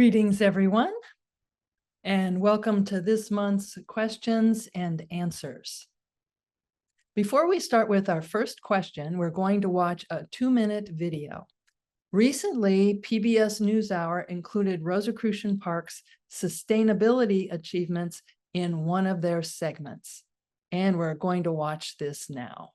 Greetings, everyone, and welcome to this month's questions and answers. Before we start with our first question, we're going to watch a 2-minute video. Recently, PBS NewsHour included Rosicrucian Park's sustainability achievements in one of their segments, and we're going to watch this now.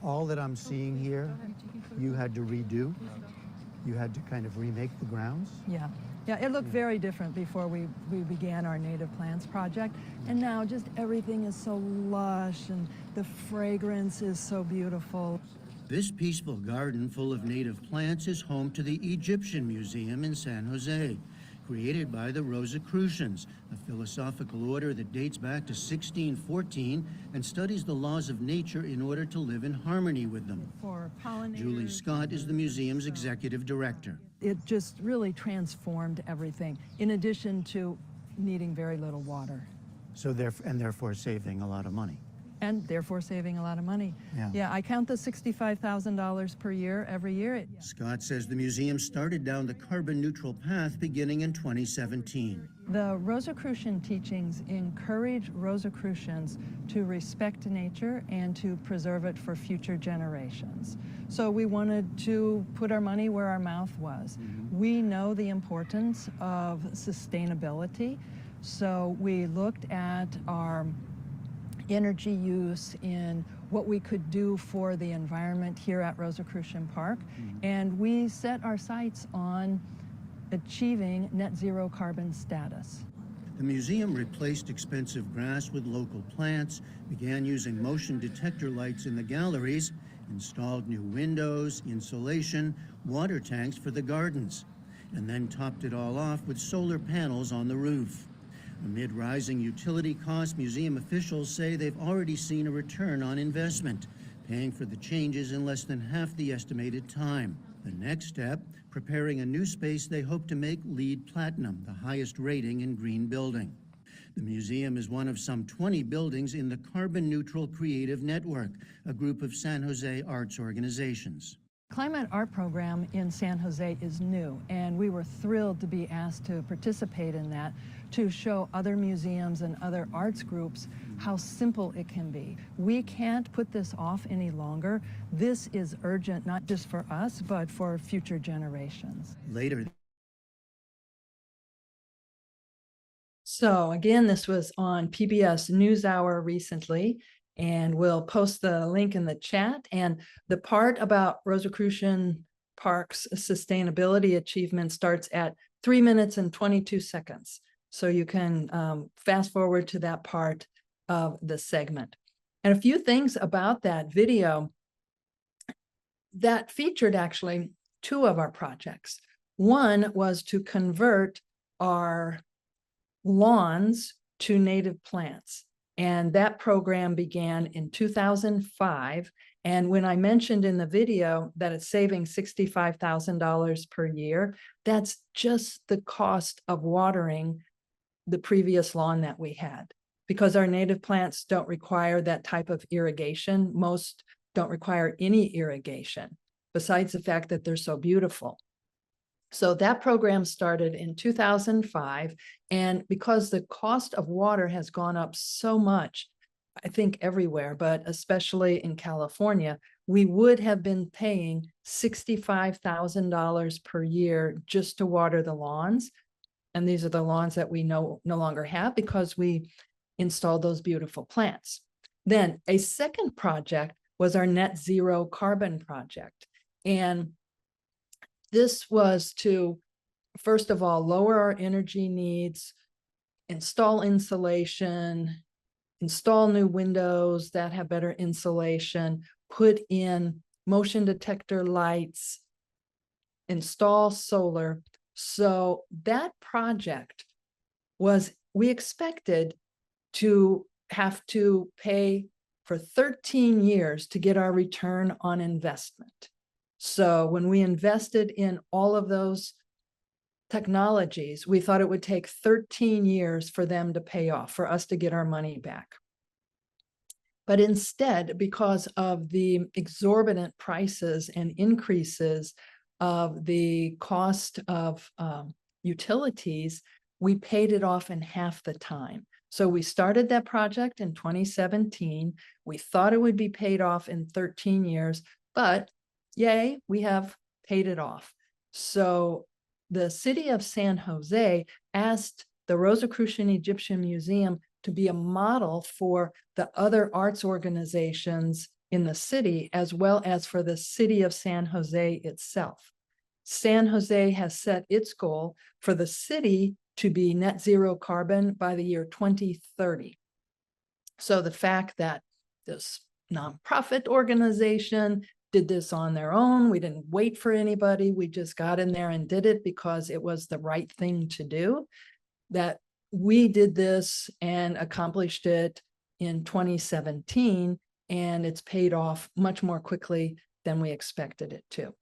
All that I'm seeing here, you had to redo. You had to kind of remake the grounds. Yeah, it looked very different before we began our native plants project. And now just everything is so lush and the fragrance is so beautiful. This peaceful garden full of native plants is home to the Egyptian Museum in San Jose, created by the Rosicrucians, a philosophical order that dates back to 1614 and studies the laws of nature in order to live in harmony with them. For pollinators. Julie Scott is the museum's executive director. It just really transformed everything, in addition to needing very little water. So therefore saving a lot of money. And therefore saving a lot of money. Yeah, I count the $65,000 per year every year. Scott says the museum started down the carbon-neutral path beginning in 2017. The Rosicrucian teachings encourage Rosicrucians to respect nature and to preserve it for future generations. So we wanted to put our money where our mouth was. We know the importance of sustainability, so we looked at our energy use in what we could do for the environment here at Rosicrucian Park, and we set our sights on achieving net zero carbon status. The museum replaced expensive grass with local plants, began using motion detector lights in the galleries, installed new windows, insulation, water tanks for the gardens, and then topped it all off with solar panels on the roof. Amid rising utility costs, museum officials say they've already seen a return on investment, paying for the changes in less than half the estimated time. The next step, preparing a new space they hope to make LEED Platinum, the highest rating in green building. The museum is one of some 20 buildings in the Carbon Neutral Creative Network, a group of San Jose arts organizations. Climate art program in San Jose is new, and we were thrilled to be asked to participate in that, to show other museums and other arts groups how simple it can be. We can't put this off any longer. This is urgent, not just for us, but for future generations. Later. So again, this was on PBS NewsHour recently, and we'll post the link in the chat. And the part about Rosicrucian Park's sustainability achievement starts at 3 minutes and 22 seconds. So you can fast forward to that part of the segment. And a few things about that video that featured actually 2 of our projects. One was to convert our lawns to native plants. And that program began in 2005. And when I mentioned in the video that it's saving $65,000 per year, that's just the cost of watering the previous lawn that we had. Because our native plants don't require that type of irrigation. Most don't require any irrigation, besides the fact that they're so beautiful. So that program started in 2005, and because the cost of water has gone up so much, I think everywhere, but especially in California, we would have been paying $65,000 per year just to water the lawns. And these are the lawns that we no longer have because we installed those beautiful plants. Then a second project was our net zero carbon project. And this was to, first of all, lower our energy needs, install insulation, install new windows that have better insulation, put in motion detector lights, install solar. So that project was, we expected to have to pay for 13 years to get our return on investment. So when we invested in all of those technologies, we thought it would take 13 years for them to pay off, for us to get our money back. But instead, because of the exorbitant prices and increases of the cost of utilities, we paid it off in half the time. So we started that project in 2017. We thought it would be paid off in 13 years, but yay, we have paid it off. So the city of San Jose asked the Rosicrucian Egyptian Museum to be a model for the other arts organizations in the city, as well as for the city of San Jose itself. San Jose has set its goal for the city to be net zero carbon by the year 2030. So the fact that this nonprofit organization did this on their own, we didn't wait for anybody, we just got in there and did it because it was the right thing to do, that we did this and accomplished it in 2017, and it's paid off much more quickly than we expected it to.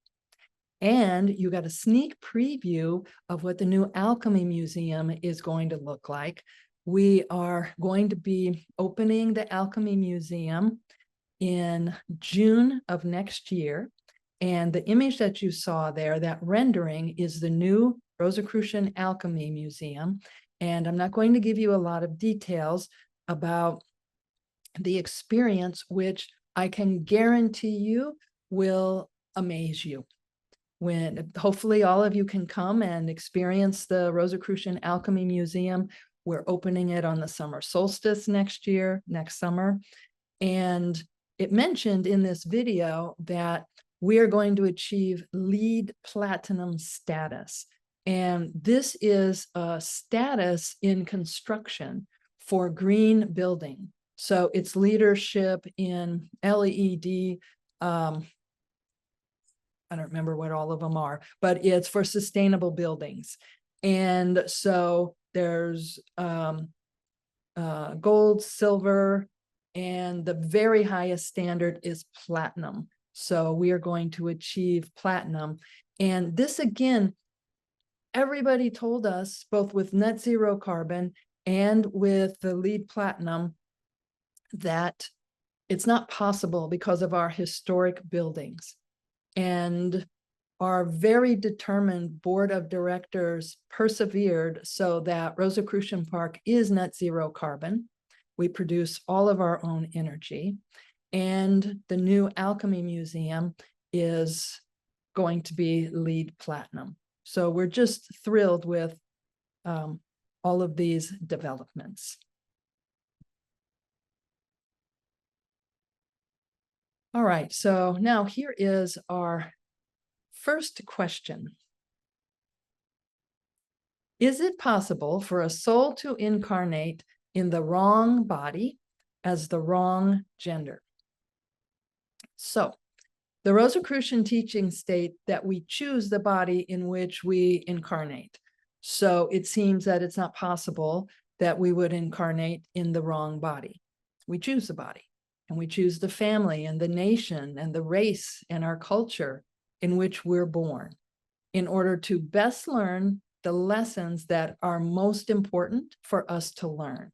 And you got a sneak preview of what the new Alchemy Museum is going to look like. We are going to be opening the Alchemy Museum in June of next year. And the image that you saw there, that rendering, is the new Rosicrucian Alchemy Museum. And I'm not going to give you a lot of details about the experience, which I can guarantee you will amaze you. When hopefully all of you can come and experience the Rosicrucian Alchemy Museum. We're opening it on the summer solstice next summer. And it mentioned in this video that we are going to achieve LEED Platinum status. And this is a status in construction for green building. So it's leadership in LED, I don't remember what all of them are, but it's for sustainable buildings. And so there's gold, silver, and the very highest standard is platinum. So we are going to achieve platinum. And this, again, everybody told us, both with net zero carbon and with the LEED Platinum, that it's not possible because of our historic buildings. And our very determined board of directors persevered so that Rosicrucian Park is net zero carbon. We produce all of our own energy. And the new Alchemy Museum is going to be LEED Platinum. So we're just thrilled with all of these developments. All right, so now here is our first question. Is it possible for a soul to incarnate in the wrong body as the wrong gender? So the Rosicrucian teachings state that we choose the body in which we incarnate. So it seems that it's not possible that we would incarnate in the wrong body. We choose the body. And we choose the family and the nation and the race and our culture in which we're born in order to best learn the lessons that are most important for us to learn.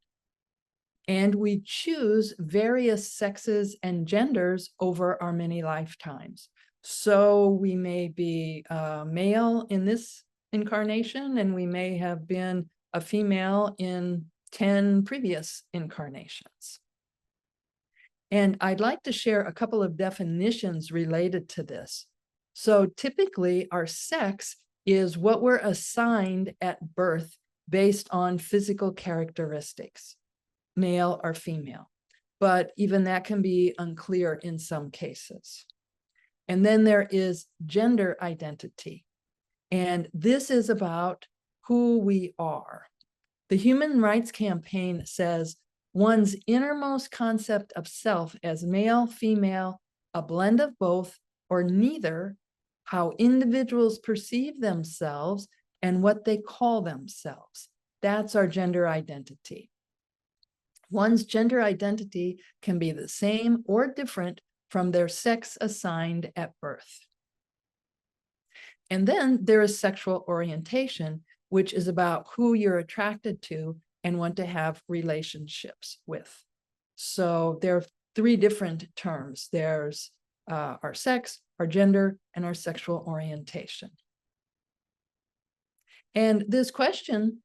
And we choose various sexes and genders over our many lifetimes. So we may be male in this incarnation, and we may have been a female in 10 previous incarnations. And I'd like to share a couple of definitions related to this. So typically our sex is what we're assigned at birth based on physical characteristics, male or female. But even that can be unclear in some cases. And then there is gender identity. And this is about who we are. The Human Rights Campaign says one's innermost concept of self as male, female, a blend of both, or neither, how individuals perceive themselves, and what they call themselves. That's our gender identity. One's gender identity can be the same or different from their sex assigned at birth. And then there is sexual orientation, which is about who you're attracted to and want to have relationships with. So there are three different terms. There's our sex, our gender, and our sexual orientation. And this question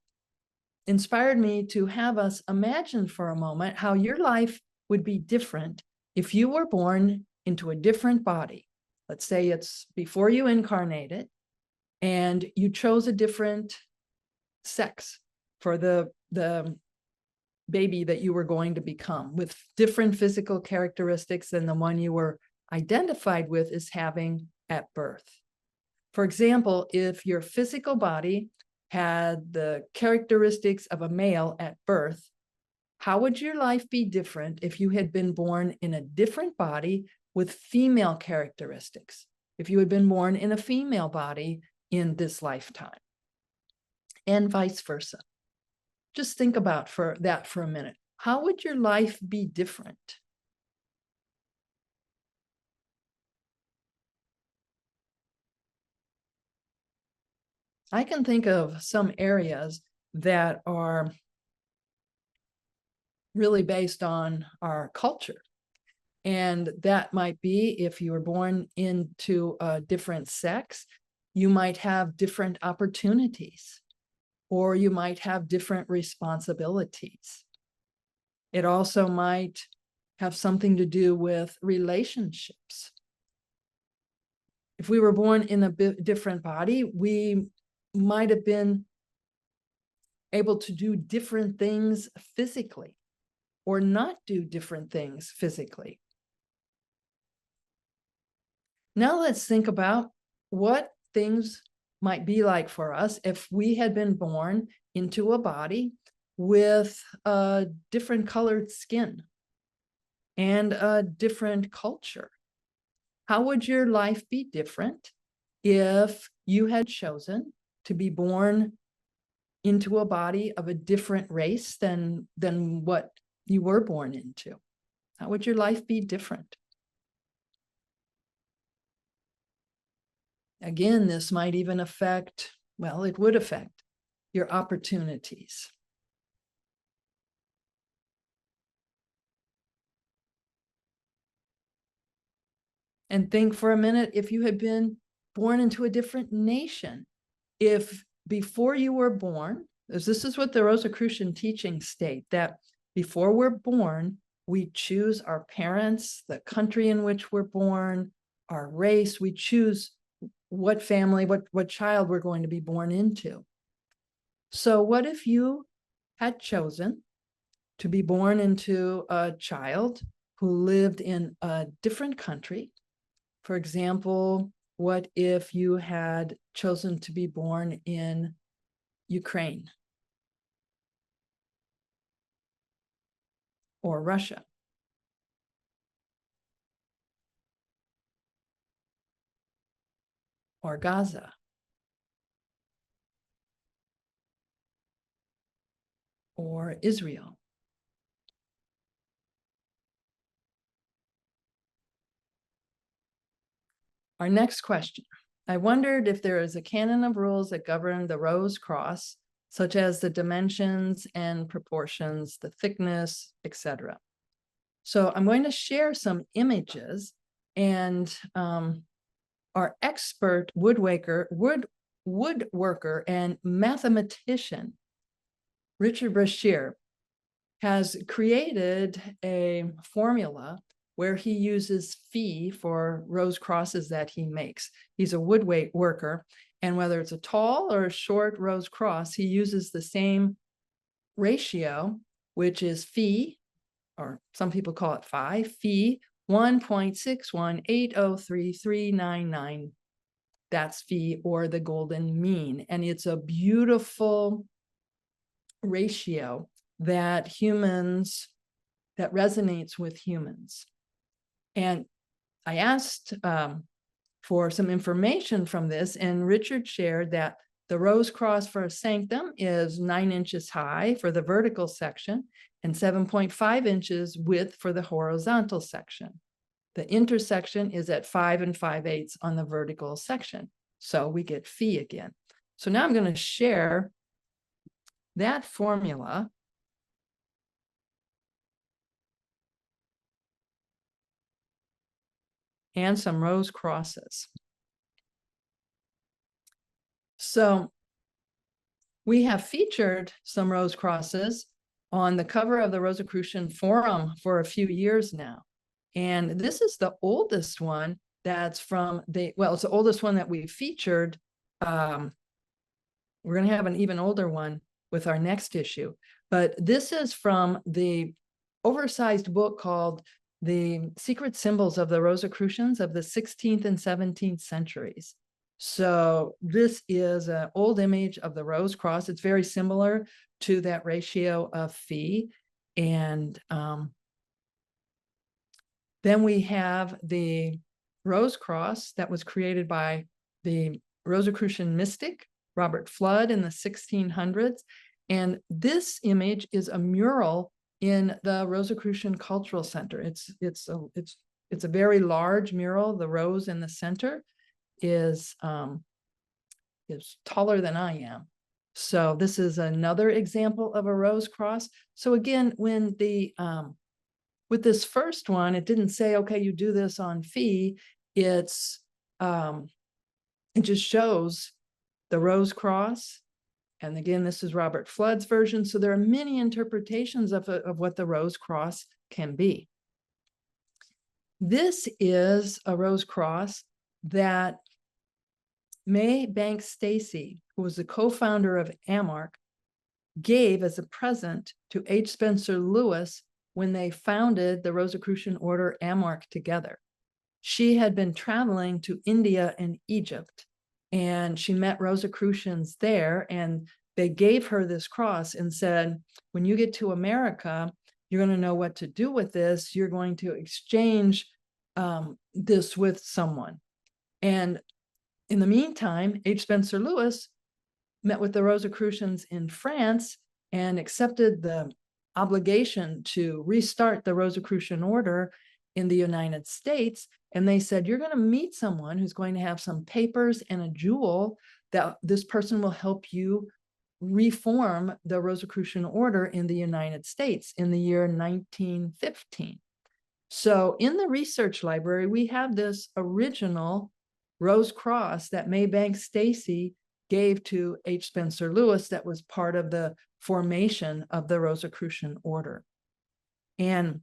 inspired me to have us imagine for a moment how your life would be different if you were born into a different body. Let's say it's before you incarnated and you chose a different sex for the baby that you were going to become, with different physical characteristics than the one you were identified with as having at birth. For example, if your physical body had the characteristics of a male at birth, how would your life be different if you had been born in a different body with female characteristics? If you had been born in a female body in this lifetime, and vice versa. Just think about that for a minute. How would your life be different? I can think of some areas that are really based on our culture. And that might be if you were born into a different sex, you might have different opportunities, or you might have different responsibilities. It also might have something to do with relationships. If we were born in a different body, we might have been able to do different things physically, or not do different things physically. Now let's think about what things might be like for us if we had been born into a body with a different colored skin and a different culture. How would your life be different if you had chosen to be born into a body of a different race than what you were born into? How would your life be different? Again, this might even affect, well, it would affect your opportunities. And think for a minute, if you had been born into a different nation, if before you were born, as this is what the Rosicrucian teachings state, that before we're born, we choose our parents, the country in which we're born, our race, we choose what family, what child we're going to be born into. So what if you had chosen to be born into a child who lived in a different country? For example, what if you had chosen to be born in Ukraine or Russia? Or Gaza, or Israel? Our next question. I wondered if there is a canon of rules that govern the rose cross, such as the dimensions and proportions, the thickness, etc. So I'm going to share some images, and our expert woodworker and mathematician, Richard Brashear, has created a formula where he uses phi for rose crosses that he makes. He's a woodworker, and whether it's a tall or a short rose cross, he uses the same ratio, which is phi, or some people call it phi 1.61803399. That's phi, or the golden mean. And it's a beautiful ratio that resonates with humans. And I asked for some information from this, and Richard shared that the rose cross for a sanctum is 9 inches high for the vertical section and 7.5 inches width for the horizontal section. The intersection is at 5 5/8 on the vertical section. So we get phi again. So now I'm going to share that formula and some rose crosses. So we have featured some rose crosses on the cover of the Rosicrucian Forum for a few years now. And this is the oldest one that's from it's the oldest one that we featured. We're going to have an even older one with our next issue. But this is from the oversized book called The Secret Symbols of the Rosicrucians of the 16th and 17th centuries. So this is an old image of the rose cross. It's very similar to that ratio of phi. And then we have the rose cross that was created by the Rosicrucian mystic, Robert Flood, in the 1600s. And this image is a mural in the Rosicrucian Cultural Center. It's a very large mural. The rose in the center is taller than I am. So this is another example of a rose cross. So again, when with this first one, it didn't say, okay, you do this on phi. It just shows the rose cross. And again, this is Robert Flood's version. So there are many interpretations of what the rose cross can be. This is a rose cross that May Banks Stacy, who was the co-founder of AMORC, gave as a present to H. Spencer Lewis when they founded the Rosicrucian Order AMORC together. She had been traveling to India and Egypt, and she met Rosicrucians there, and they gave her this cross and said, when you get to America, you're going to know what to do with this. You're going to exchange this with someone. And in the meantime, H. Spencer Lewis met with the Rosicrucians in France and accepted the obligation to restart the Rosicrucian Order in the United States. And they said, you're going to meet someone who's going to have some papers and a jewel that this person will help you reform the Rosicrucian Order in the United States in the year 1915. So in the research library, we have this original rose cross that May Banks Stacy gave to H. Spencer Lewis that was part of the formation of the Rosicrucian Order. And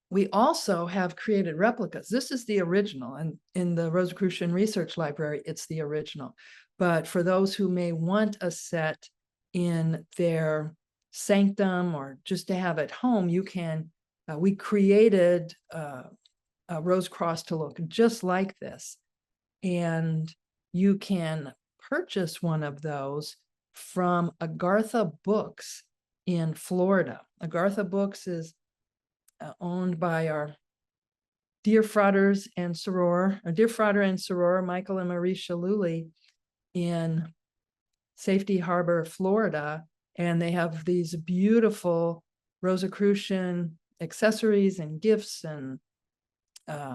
we also have created replicas. This is the original, and in the Rosicrucian Research Library, it's the original. But for those who may want a set in their sanctum or just to have at home, you can, we created a rose cross to look just like this. And you can purchase one of those from Agartha Books in Florida. Agartha Books is owned by our dear fratres and soror, dear frater and soror, Michael and Marie Shaluli in Safety Harbor, Florida. And they have these beautiful Rosicrucian accessories and gifts and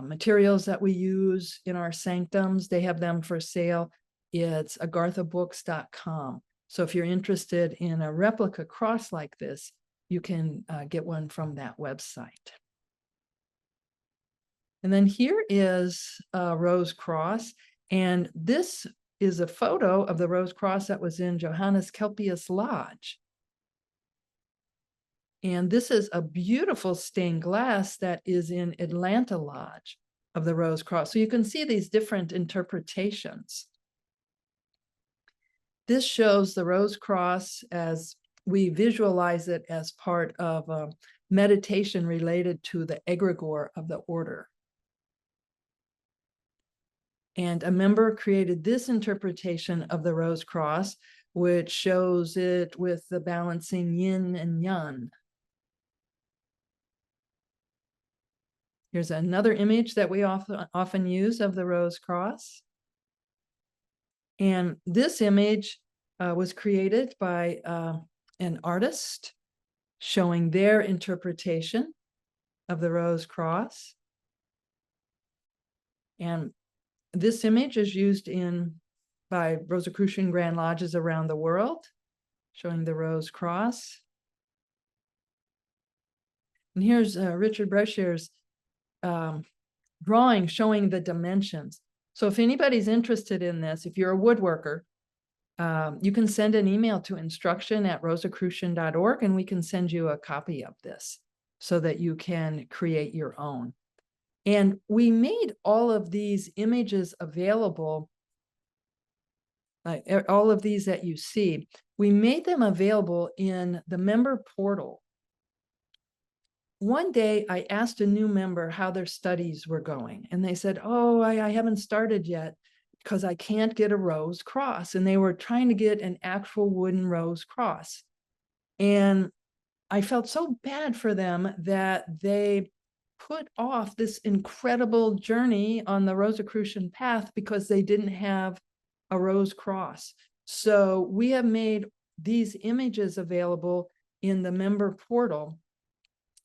materials that we use in our sanctums. They have them for sale. It's agarthabooks.com. So if you're interested in a replica cross like this, you can get one from that website. And then here is a rose cross. And this is a photo of the rose cross that was in Johannes Kelpius Lodge. And this is a beautiful stained glass that is in Atlanta Lodge of the Rose Cross. So you can see these different interpretations. This shows the Rose Cross as we visualize it as part of a meditation related to the egregore of the order. And a member created this interpretation of the Rose Cross, which shows it with the balancing yin and yang. Here's another image that we often use of the Rose Cross. And this image was created by an artist showing their interpretation of the Rose Cross. And this image is used by Rosicrucian Grand Lodges around the world, showing the Rose Cross. And here's Richard Brechier's drawing showing the dimensions. So if anybody's interested in this, if you're a woodworker, you can send an email to instruction@rosicrucian.org and we can send you a copy of this so that you can create your own. And we made all of these images available, all of these that you see, we made them available in the member portal. One day I asked a new member how their studies were going, and they said, oh, I haven't started yet because I can't get a rose cross. And they were trying to get an actual wooden rose cross. And I felt so bad for them that they put off this incredible journey on the Rosicrucian path because they didn't have a rose cross. So we have made these images available in the member portal.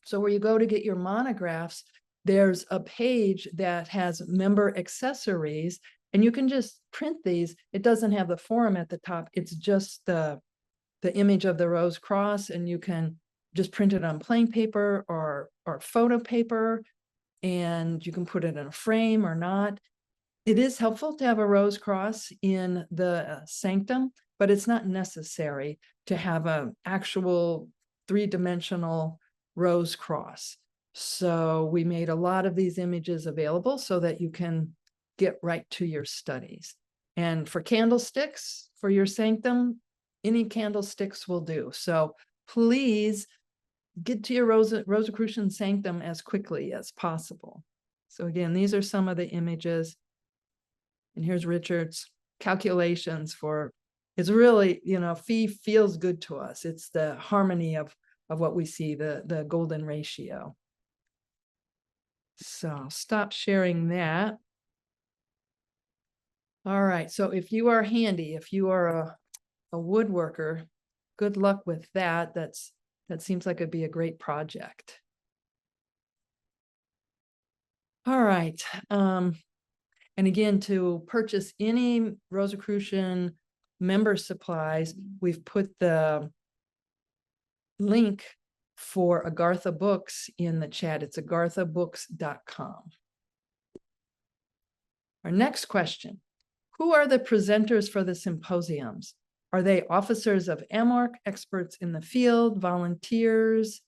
So where you go to get your monographs, there's a page that has member accessories, and you can just print these. It doesn't have the forum at the top. It's just the image of the rose cross, and you can just print it on plain paper or photo paper, and you can put it in a frame or not. It is helpful to have a rose cross in the sanctum, but it's not necessary to have an actual three-dimensional rose cross. So we made a lot of these images available so that you can get right to your studies. And for candlesticks for your sanctum, any candlesticks will do. So please get to your Rosicrucian sanctum as quickly as possible. So again, these are some of the images. And here's Richard's calculations for, it's really, you know, phi feels good to us. It's the harmony of what we see, the golden ratio. So I'll stop sharing that. All right, so if you are handy, if you are a woodworker, good luck with that. That seems like it'd be a great project. All right. And again, to purchase any Rosicrucian member supplies, we've put the link for Agartha Books in the chat. It's agarthabooks.com. Our next question: who are the presenters for the symposiums? Are they officers of AMORC, experts in the field, volunteers?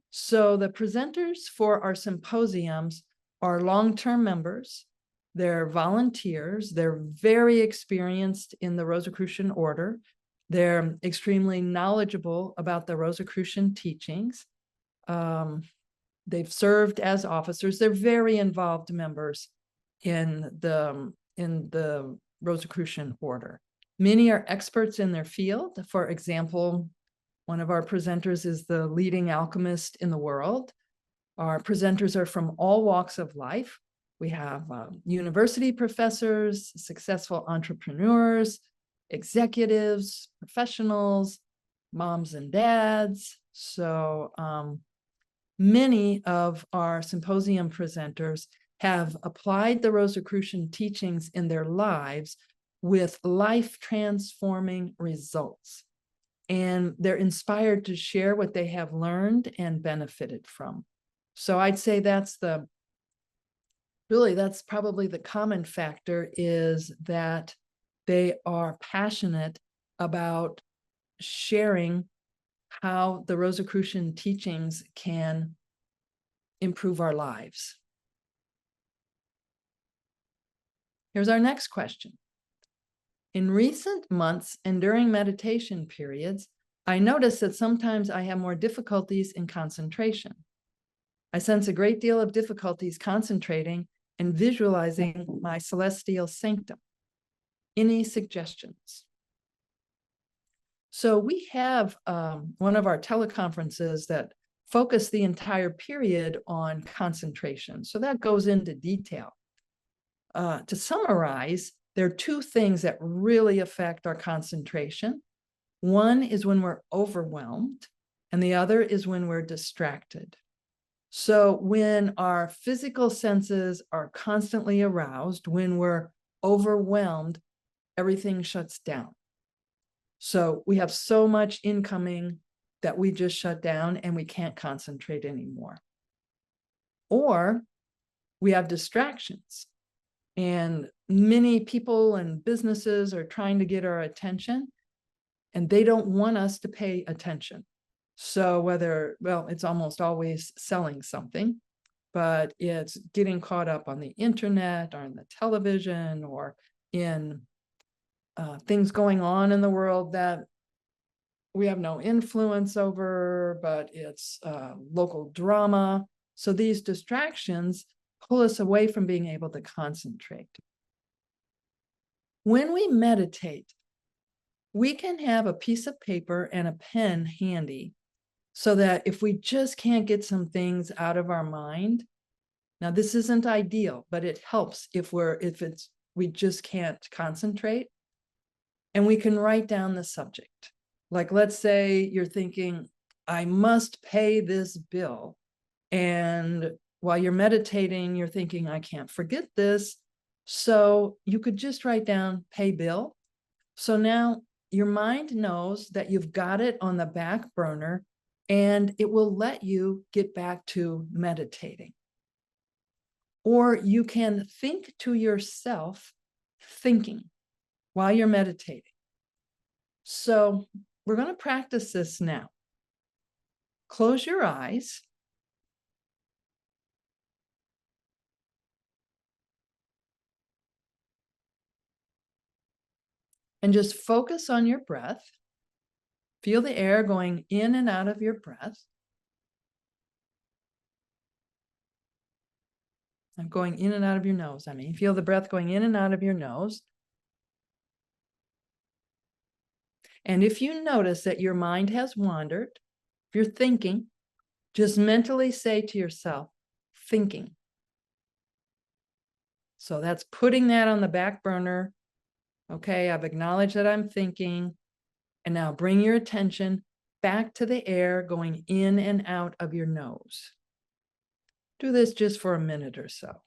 So the presenters for our symposiums are long-term members. They're volunteers. They're very experienced in the Rosicrucian Order. They're extremely knowledgeable about the Rosicrucian teachings. They've served as officers. They're very involved members in the Rosicrucian Order. Many are experts in their field. For example, one of our presenters is the leading alchemist in the world. Our presenters are from all walks of life. We have university professors, successful entrepreneurs, executives, professionals, moms and dads. So many of our symposium presenters have applied the Rosicrucian teachings in their lives with life-transforming results. And they're inspired to share what they have learned and benefited from. So I'd say that's probably the common factor, is that they are passionate about sharing how the Rosicrucian teachings can improve our lives. Here's our next question. In recent months and during meditation periods, I notice that sometimes I have more difficulties in concentration. I sense a great deal of difficulties concentrating and visualizing my celestial sanctum. Any suggestions? So we have one of our teleconferences that focus the entire period on concentration. So that goes into detail. To summarize, there are two things that really affect our concentration. One is when we're overwhelmed, and the other is when we're distracted. So when our physical senses are constantly aroused, when we're overwhelmed, everything shuts down. So we have so much incoming that we just shut down and we can't concentrate anymore. Or we have distractions. And many people and businesses are trying to get our attention, and they don't want us to pay attention. So whether, well, it's almost always selling something, but it's getting caught up on the internet or on the television or in things going on in the world that we have no influence over, but it's local drama. So these distractions pull us away from being able to concentrate. When we meditate, we can have a piece of paper and a pen handy so that if we just can't get some things out of our mind, now this isn't ideal, but it helps if we just can't concentrate, and we can write down the subject. Like, let's say you're thinking, I must pay this bill. And while you're meditating, you're thinking, I can't forget this. So you could just write down pay bill. So now your mind knows that you've got it on the back burner, and it will let you get back to meditating. Or you can think to yourself thinking while you're meditating. So we're going to practice this now. Close your eyes. And just focus on your breath. Feel the air going in and out of your breath. I'm going in and out of your nose. I mean, feel the breath going in and out of your nose. And if you notice that your mind has wandered, if you're thinking, just mentally say to yourself, thinking. So that's putting that on the back burner. Okay, I've acknowledged that I'm thinking. And now bring your attention back to the air going in and out of your nose. Do this just for a minute or so.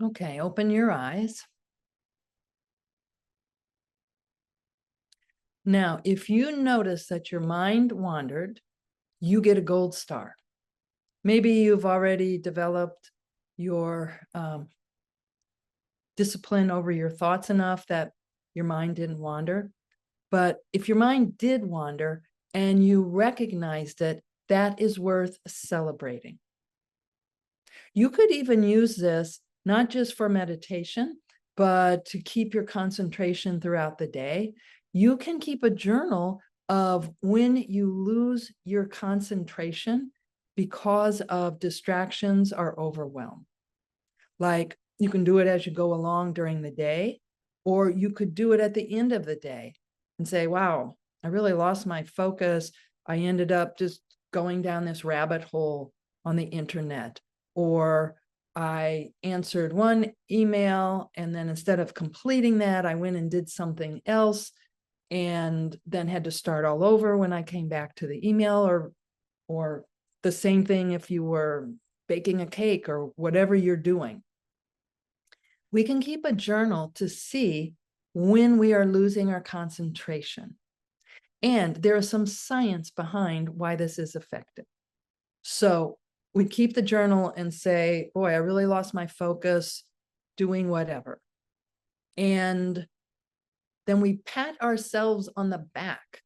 Okay, open your eyes. Now, if you notice that your mind wandered, you get a gold star. Maybe you've already developed your discipline over your thoughts enough that your mind didn't wander. But if your mind did wander and you recognized it, that is worth celebrating. You could even use this not just for meditation, but to keep your concentration throughout the day. You can keep a journal of when you lose your concentration because of distractions or overwhelm. Like, you can do it as you go along during the day, or you could do it at the end of the day and say, wow, I really lost my focus. I ended up just going down this rabbit hole on the internet, or I answered one email and then instead of completing that, I went and did something else and then had to start all over when I came back to the email, or the same thing if you were baking a cake or whatever you're doing. We can keep a journal to see when we are losing our concentration. And there is some science behind why this is effective. So we keep the journal and say, boy, I really lost my focus doing whatever. And then we pat ourselves on the back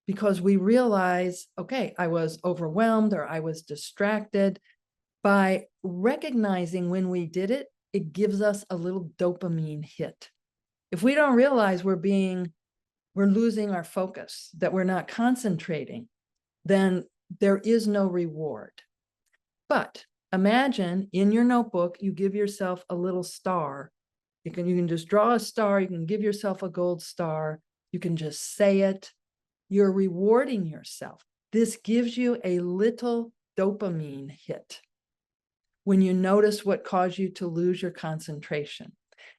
because we realize, okay, I was overwhelmed or I was distracted. By recognizing when we did it, it gives us a little dopamine hit. If we don't realize we're being we're losing our focus, that we're not concentrating, then there is no reward. But imagine in your notebook, you give yourself a little star. You can just draw a star. You can give yourself a gold star. You can just say it. You're rewarding yourself. This gives you a little dopamine hit when you notice what caused you to lose your concentration.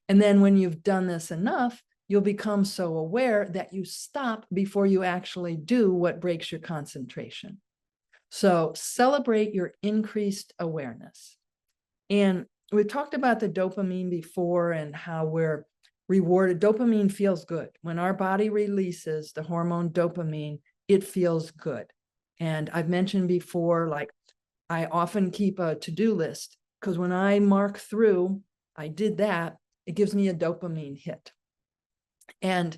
And then when you've done this enough, you'll become so aware that you stop before you actually do what breaks your concentration. So celebrate your increased awareness. And we talked about the dopamine before and how we're rewarded. Dopamine feels good. When our body releases the hormone dopamine, it feels good. And I've mentioned before, like, I often keep a to-do list because when I mark through, I did that, it gives me a dopamine hit. And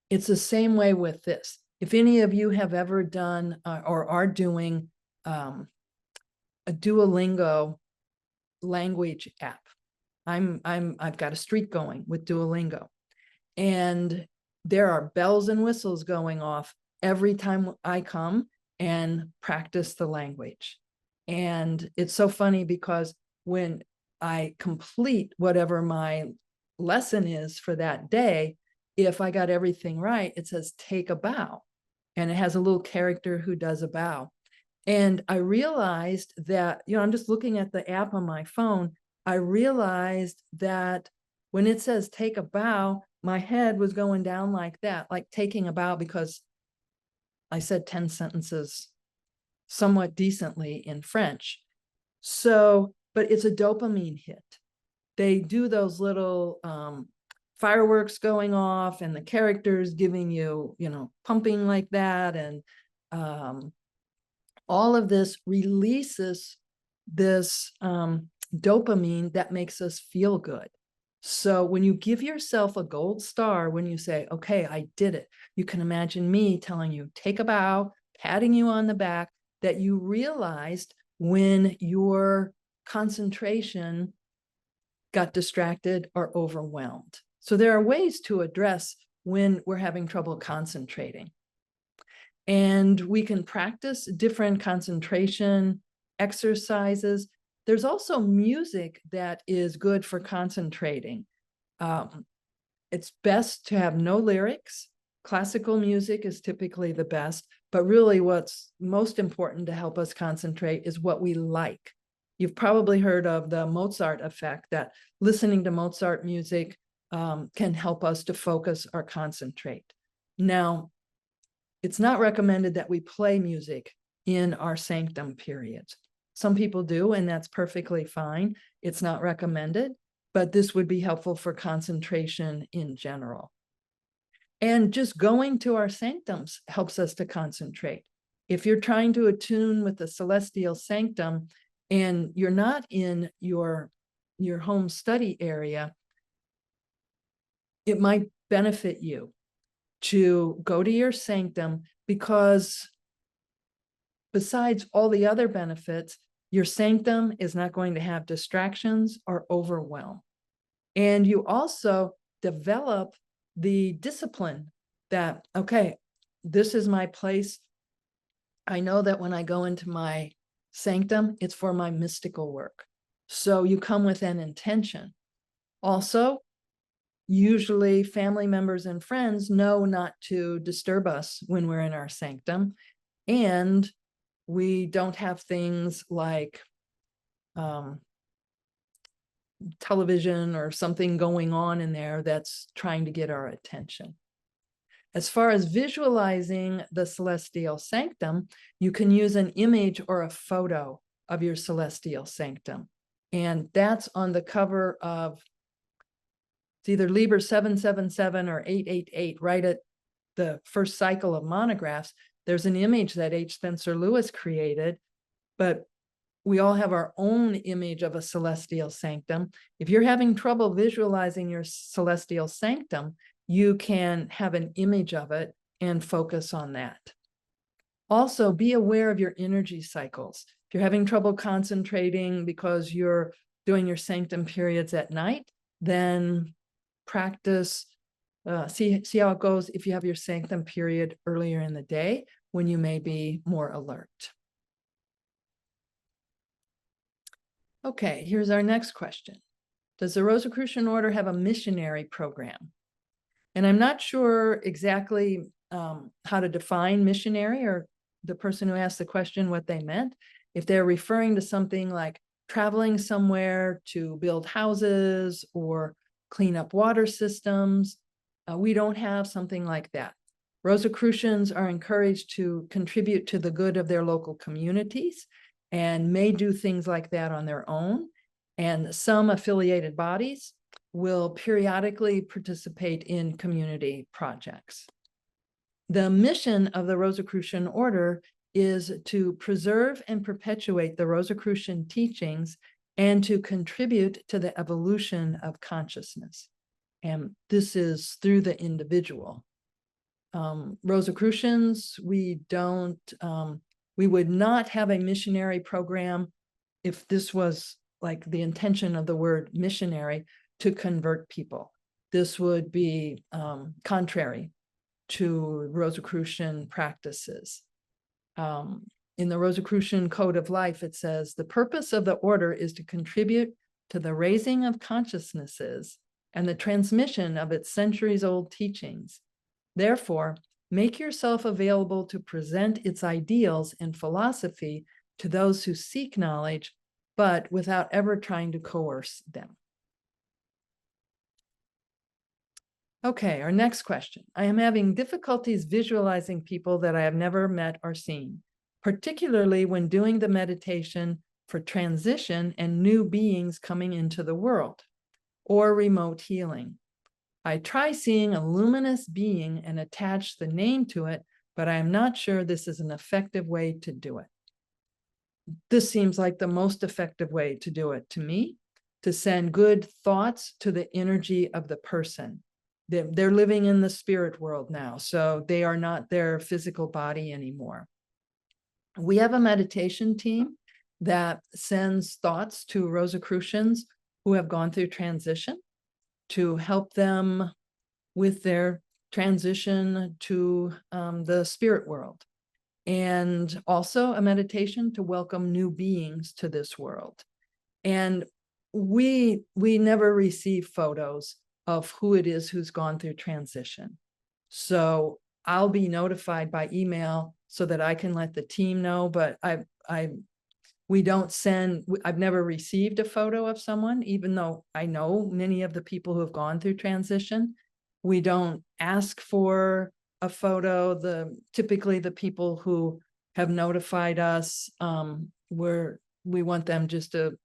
it's the same way with this. If any of you have ever done or are doing a Duolingo language app, I've got a streak going with Duolingo, and there are bells and whistles going off every time I come and practice the language. And it's so funny because when I complete whatever my lesson is for that day, if I got everything right, it says take a bow, and it has a little character who does a bow. And I realized that, I'm just looking at the app on my phone. I realized that when it says take a bow, my head was going down like that, like taking a bow, because I said 10 sentences somewhat decently in French. So, but it's a dopamine hit. They do those little fireworks going off and the characters giving you, pumping like that. And all of this releases this dopamine that makes us feel good. So when you give yourself a gold star, when you say, okay, I did it, you can imagine me telling you, take a bow, patting you on the back, that you realized when your concentration got distracted or overwhelmed. So there are ways to address when we're having trouble concentrating. And we can practice different concentration exercises. There's also music that is good for concentrating. It's best to have no lyrics. Classical music is typically the best, but really what's most important to help us concentrate is what we like. You've probably heard of the Mozart effect, that listening to Mozart music can help us to focus or concentrate. Now, it's not recommended that we play music in our sanctum periods. Some people do, and that's perfectly fine. It's not recommended, but this would be helpful for concentration in general. And just going to our sanctums helps us to concentrate. If you're trying to attune with the celestial sanctum and you're not in your home study area, it might benefit you to go to your sanctum, because besides all the other benefits, your sanctum is not going to have distractions or overwhelm. And you also develop the discipline that, okay, this is my place. I know that when I go into my sanctum, it's for my mystical work. So you come with an intention. Also, usually family members and friends know not to disturb us when we're in our sanctum. And we don't have things like television or something going on in there that's trying to get our attention. As far as visualizing the celestial sanctum, you can use an image or a photo of your celestial sanctum. And that's on the cover of, it's either Liber 777 or 888, right at the first cycle of monographs. There's an image that H. Spencer Lewis created, but we all have our own image of a celestial sanctum. If you're having trouble visualizing your celestial sanctum, you can have an image of it and focus on that. Also, be aware of your energy cycles. If you're having trouble concentrating because you're doing your sanctum periods at night, then practice see how it goes if you have your sanctum period earlier in the day when you may be more alert. Okay, here's our next question. Does the Rosicrucian Order have a missionary program? And I'm not sure exactly how to define missionary, or the person who asked the question, what they meant. If they're referring to something like traveling somewhere to build houses or clean up water systems, we don't have something like that. Rosicrucians are encouraged to contribute to the good of their local communities and may do things like that on their own. And some affiliated bodies will periodically participate in community projects. The mission of the Rosicrucian Order is to preserve and perpetuate the Rosicrucian teachings and to contribute to the evolution of consciousness. And this is through the individual. Rosicrucians, we would not have a missionary program if this was like the intention of the word missionary, to convert people. This would be contrary to Rosicrucian practices. In the Rosicrucian Code of Life, it says, the purpose of the order is to contribute to the raising of consciousnesses and the transmission of its centuries-old teachings. Therefore, make yourself available to present its ideals and philosophy to those who seek knowledge, but without ever trying to coerce them. Okay, our next question. I am having difficulties visualizing people that I have never met or seen, particularly when doing the meditation for transition and new beings coming into the world, or remote healing. I try seeing a luminous being and attach the name to it, but I am not sure this is an effective way to do it. This seems like the most effective way to do it to me, to send good thoughts to the energy of the person. They're living in the spirit world now, so they are not their physical body anymore. We have a meditation team that sends thoughts to Rosicrucians who have gone through transition to help them with their transition to the spirit world. And also a meditation to welcome new beings to this world. And we never receive photos of who it is who's gone through transition. So I'll be notified by email so that I can let the team know, but we don't send, I've never received a photo of someone, even though I know many of the people who have gone through transition. We don't ask for a photo. Typically the people who have notified us, we want them just to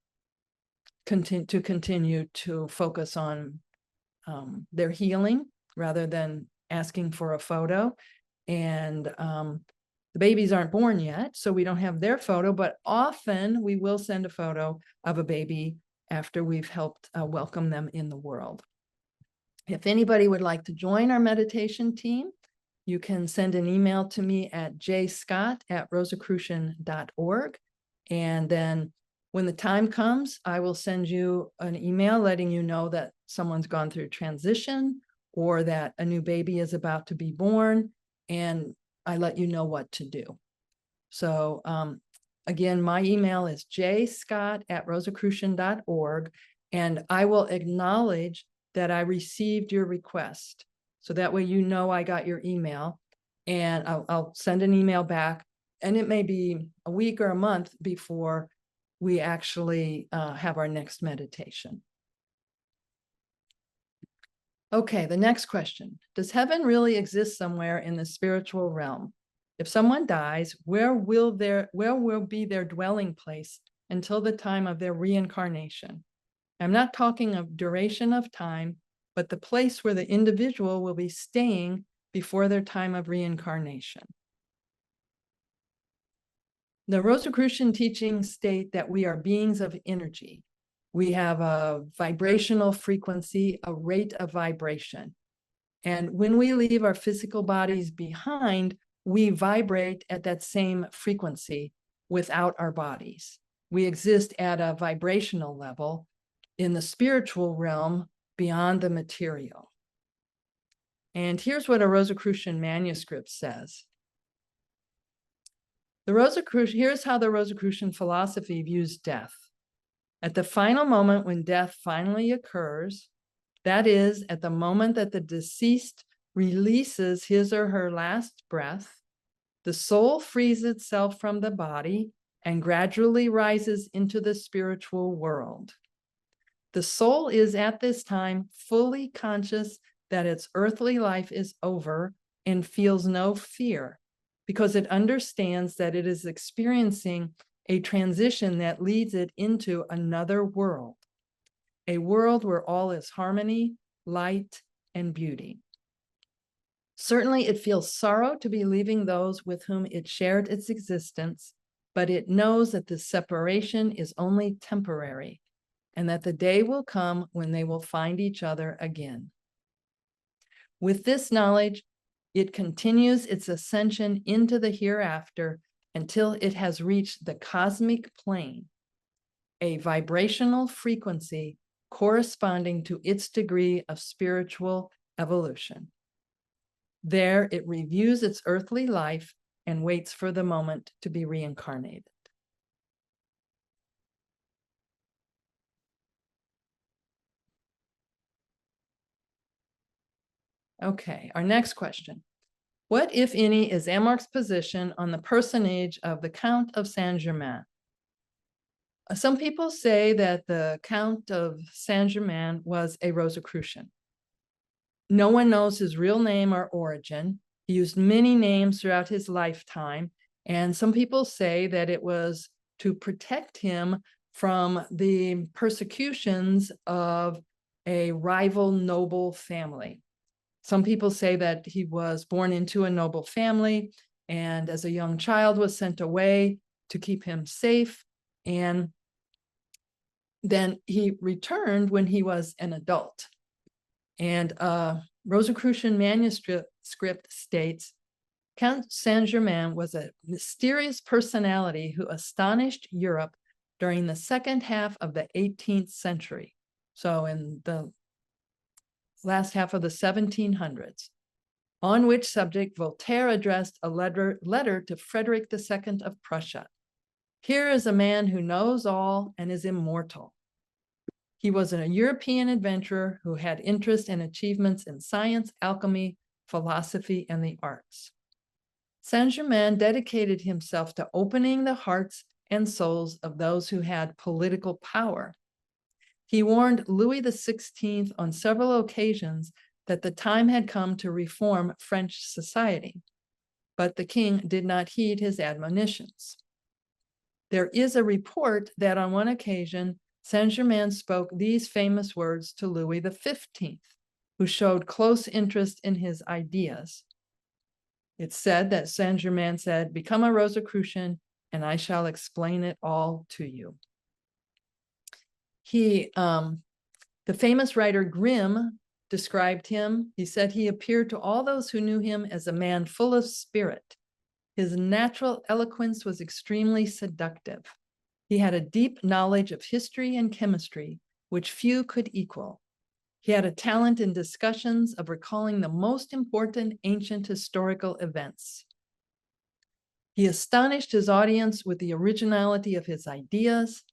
continue to focus on their healing rather than asking for a photo. And the babies aren't born yet, so we don't have their photo, but often we will send a photo of a baby after we've helped welcome them in the world. If anybody would like to join our meditation team, you can send an email to me at jscott@rosicrucian.org. And then when the time comes, I will send you an email letting you know that someone's gone through transition or that a new baby is about to be born, and I let you know what to do. So again, my email is jscott@rosicrucian.org, and I will acknowledge that I received your request. So that way you know I got your email, and I'll send an email back, and it may be a week or a month before we actually have our next meditation. Okay, the next question. Does heaven really exist somewhere in the spiritual realm? If someone dies, where will be their dwelling place until the time of their reincarnation? I'm not talking of duration of time, but the place where the individual will be staying before their time of reincarnation. The Rosicrucian teachings state that we are beings of energy. We have a vibrational frequency, a rate of vibration. And when we leave our physical bodies behind, we vibrate at that same frequency without our bodies. We exist at a vibrational level in the spiritual realm beyond the material. And here's what a Rosicrucian manuscript says. Here's how the Rosicrucian philosophy views death. At the final moment when death finally occurs, that is, at the moment that the deceased releases his or her last breath, the soul frees itself from the body and gradually rises into the spiritual world. The soul is at this time fully conscious that its earthly life is over and feels no fear because it understands that it is experiencing a transition that leads it into another world, a world where all is harmony, light, and beauty. Certainly, it feels sorrow to be leaving those with whom it shared its existence, but it knows that the separation is only temporary and that the day will come when they will find each other again. With this knowledge, it continues its ascension into the hereafter until it has reached the cosmic plane, a vibrational frequency corresponding to its degree of spiritual evolution. There, it reviews its earthly life and waits for the moment to be reincarnated. Okay, our next question. What, if any, is AMORC's position on the personage of the Count of Saint-Germain? Some people say that the Count of Saint-Germain was a Rosicrucian. No one knows his real name or origin. He used many names throughout his lifetime, and some people say that it was to protect him from the persecutions of a rival noble family. Some people say that he was born into a noble family and as a young child was sent away to keep him safe, and then he returned when he was an adult. And Rosicrucian manuscript states, Count Saint-Germain was a mysterious personality who astonished Europe during the second half of the 18th century. So in the last half of the 1700s, on which subject Voltaire addressed a letter to Frederick II of Prussia. Here is a man who knows all and is immortal. He was a European adventurer who had interest and achievements in science, alchemy, philosophy, and the arts. Saint-Germain dedicated himself to opening the hearts and souls of those who had political power. He warned Louis XVI on several occasions that the time had come to reform French society, but the king did not heed his admonitions. There is a report that on one occasion, Saint-Germain spoke these famous words to Louis XV, who showed close interest in his ideas. It's said that Saint-Germain said, "Become a Rosicrucian, and I shall explain it all to you." The famous writer Grimm described him. He said he appeared to all those who knew him as a man full of spirit. His natural eloquence was extremely seductive. He had a deep knowledge of history and chemistry, which few could equal. He had a talent in discussions of recalling the most important ancient historical events. He astonished his audience with the originality of his ideas.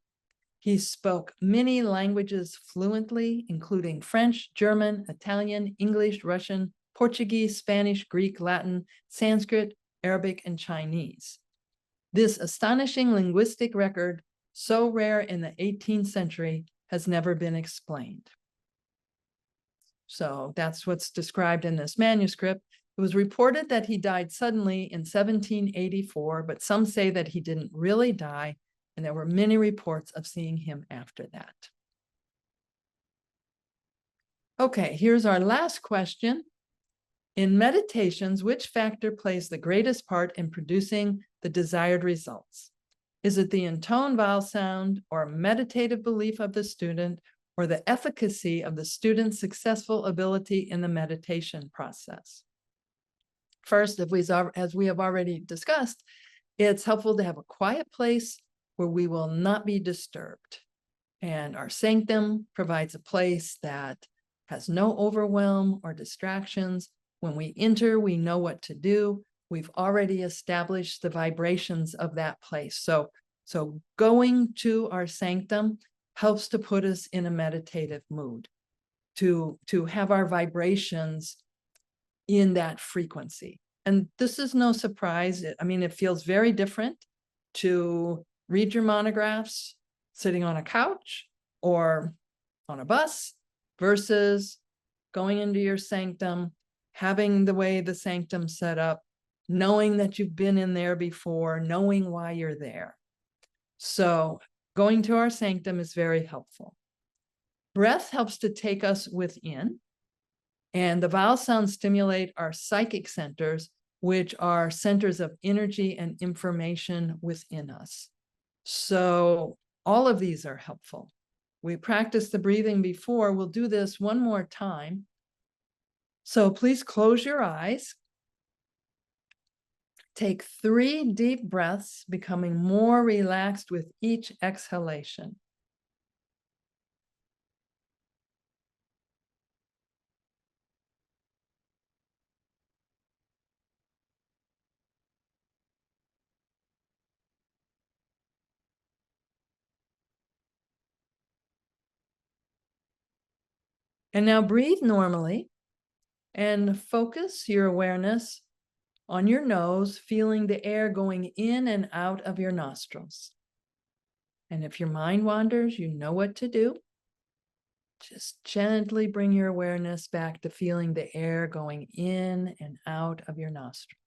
He spoke many languages fluently, including French, German, Italian, English, Russian, Portuguese, Spanish, Greek, Latin, Sanskrit, Arabic, and Chinese. This astonishing linguistic record, so rare in the 18th century, has never been explained. So that's what's described in this manuscript. It was reported that he died suddenly in 1784, but some say that he didn't really die, and there were many reports of seeing him after that. Okay, here's our last question. In meditations, which factor plays the greatest part in producing the desired results? Is it the intoned vowel sound or meditative belief of the student or the efficacy of the student's successful ability in the meditation process? First, as we have already discussed, it's helpful to have a quiet place where we will not be disturbed. And our sanctum provides a place that has no overwhelm or distractions, When we enter, we know what to do. We've already established the vibrations of that place. So going to our sanctum helps to put us in a meditative mood, to have our vibrations in that frequency. And this is no surprise. It feels very different to read your monographs sitting on a couch or on a bus versus going into your sanctum, having the way the sanctum's set up, knowing that you've been in there before, knowing why you're there. So going to our sanctum is very helpful. Breath helps to take us within, and the vowel sounds stimulate our psychic centers, which are centers of energy and information within us. So all of these are helpful. We practiced the breathing before. We'll do this one more time. So please close your eyes. Take 3 deep breaths, becoming more relaxed with each exhalation. And now breathe normally and focus your awareness on your nose, feeling the air going in and out of your nostrils. And if your mind wanders, you know what to do. Just gently bring your awareness back to feeling the air going in and out of your nostrils.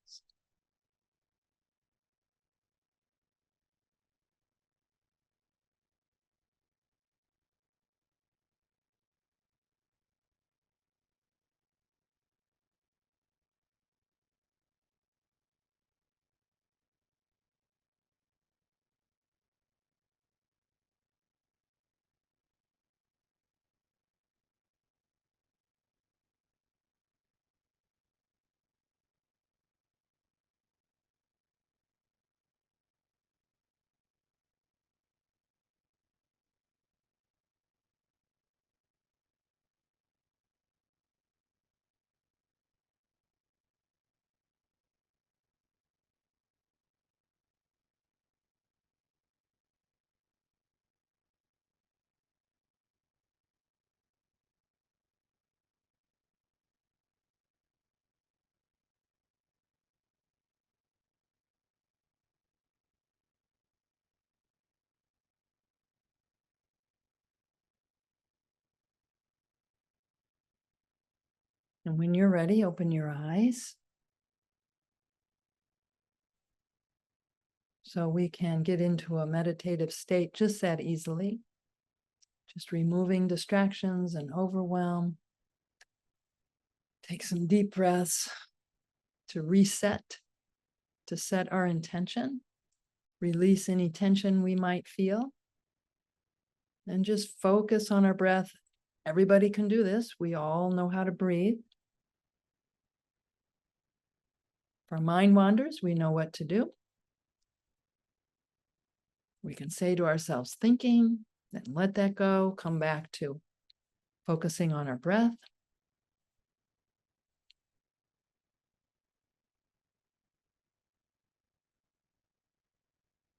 And when you're ready, open your eyes. So we can get into a meditative state just that easily. Just removing distractions and overwhelm. Take some deep breaths to reset, to set our intention, release any tension we might feel, and just focus on our breath. Everybody can do this. We all know how to breathe. If our mind wanders, we know what to do. We can say to ourselves, thinking, then let that go, come back to focusing on our breath.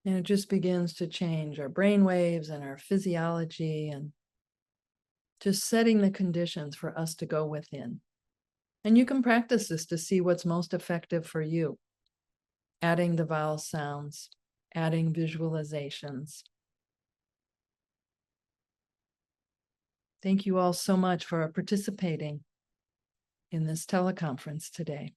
And it just begins to change our brain waves and our physiology, and just setting the conditions for us to go within. And you can practice this to see what's most effective for you. Adding the vowel sounds, adding visualizations. Thank you all so much for participating in this teleconference today.